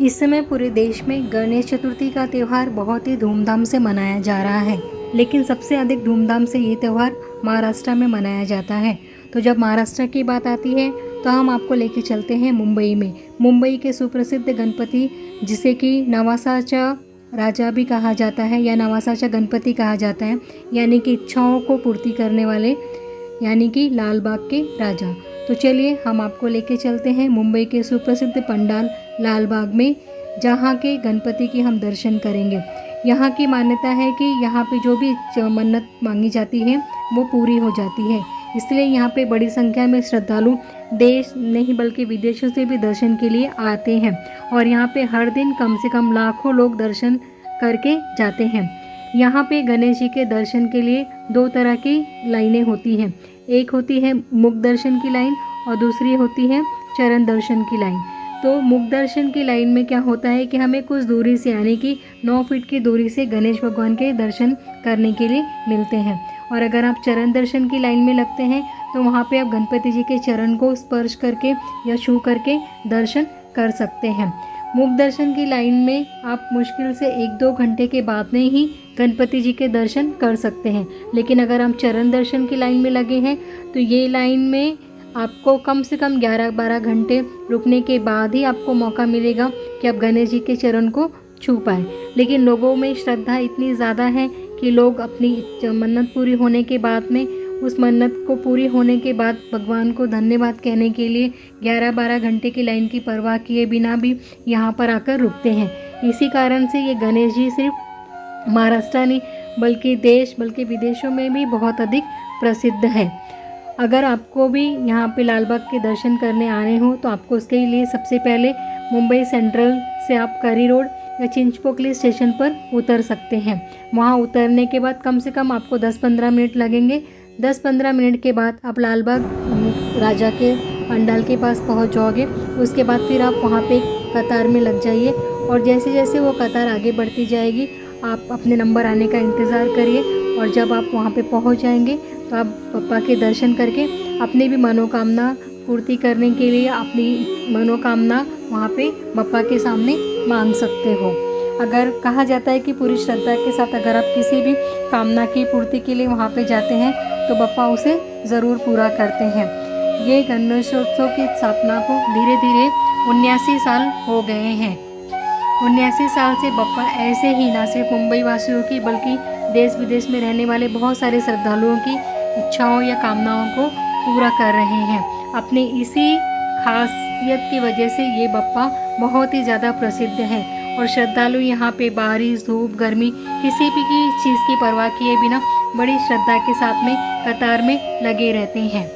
इस समय पूरे देश में गणेश चतुर्थी का त्यौहार बहुत ही धूमधाम से मनाया जा रहा है, लेकिन सबसे अधिक धूमधाम से ये त्यौहार महाराष्ट्र में मनाया जाता है। तो जब महाराष्ट्र की बात आती है तो हम आपको लेके चलते हैं मुंबई में। मुंबई के सुप्रसिद्ध गणपति, जिसे कि नवासाचा राजा भी कहा जाता है या नवासाचा गणपति कहा जाता है, यानी कि इच्छाओं को पूर्ति करने वाले, यानी कि लाल बाग के राजा। तो चलिए हम आपको लेके चलते हैं मुंबई के सुप्रसिद्ध पंडाल लाल बाग में, जहाँ के गणपति की हम दर्शन करेंगे। यहाँ की मान्यता है कि यहाँ पे जो भी मन्नत मांगी जाती है वो पूरी हो जाती है, इसलिए यहाँ पे बड़ी संख्या में श्रद्धालु देश नहीं बल्कि विदेशों से भी दर्शन के लिए आते हैं। और यहाँ पे हर दिन कम से कम लाखों लोग दर्शन करके जाते हैं। यहाँ पे गणेश जी के दर्शन के लिए दो तरह की लाइनें होती हैं। एक होती है मुख दर्शन की लाइन और दूसरी होती है चरण दर्शन की लाइन। तो मुख दर्शन की लाइन में क्या होता है कि हमें कुछ दूरी से, यानी कि 9 फीट की दूरी से गणेश भगवान के दर्शन करने के लिए मिलते हैं। और अगर आप चरण दर्शन की लाइन में लगते हैं तो वहाँ पे आप गणपति जी के चरण को स्पर्श करके या छू करके दर्शन कर सकते हैं। मुख दर्शन की लाइन में आप मुश्किल से 1-2 घंटे के बाद में ही गणपति जी के दर्शन कर सकते हैं, लेकिन अगर हम चरण दर्शन की लाइन में लगे हैं तो ये लाइन में आपको कम से कम 11-12 घंटे रुकने के बाद ही आपको मौका मिलेगा कि आप गणेश जी के चरण को छू पाएँ। लेकिन लोगों में श्रद्धा इतनी ज़्यादा है कि लोग अपनी मन्नत पूरी होने के बाद में, उस मन्नत को पूरी होने के बाद भगवान को धन्यवाद कहने के लिए 11-12 घंटे की लाइन की परवाह किए बिना भी यहाँ पर आकर रुकते हैं। इसी कारण से ये गणेश जी सिर्फ महाराष्ट्र नहीं बल्कि देश बल्कि विदेशों में भी बहुत अधिक प्रसिद्ध है। अगर आपको भी यहाँ पे लाल बाग के दर्शन करने आने हो तो आपको उसके लिए सबसे पहले मुंबई सेंट्रल से आप करी रोड या चिंचपोकली स्टेशन पर उतर सकते हैं। वहाँ उतरने के बाद कम से कम आपको 10-15 मिनट लगेंगे। 10-15 मिनट के बाद आप लाल बाग राजा के पंडाल के पास पहुँच जाओगे। उसके बाद फिर आप वहाँ पे कतार में लग जाइए और जैसे जैसे वो कतार आगे बढ़ती जाएगी आप अपने नंबर आने का इंतज़ार करिए। और जब आप वहाँ पे पहुँच जाएंगे तो आप पप्पा के दर्शन करके अपनी भी मनोकामना पूर्ति करने के लिए अपनी मनोकामना वहाँ पे पप्पा के सामने मांग सकते हो। अगर कहा जाता है कि पूरी श्रद्धा के साथ अगर आप किसी भी कामना की पूर्ति के लिए वहाँ पे जाते हैं तो पप्पा उसे ज़रूर पूरा करते हैं। ये गणेशोत्सव की स्थापना को धीरे धीरे 79 साल हो गए हैं। 79 साल से बप्पा ऐसे ही ना सिर्फ मुंबई वासियों की बल्कि देश विदेश में रहने वाले बहुत सारे श्रद्धालुओं की इच्छाओं या कामनाओं को पूरा कर रहे हैं। अपनी इसी खासियत की वजह से ये बप्पा बहुत ही ज़्यादा प्रसिद्ध है और श्रद्धालु यहाँ पे बारिश, धूप, गर्मी किसी भी चीज़ की परवाह किए बिना बड़ी श्रद्धा के साथ में कतार में लगे रहते हैं।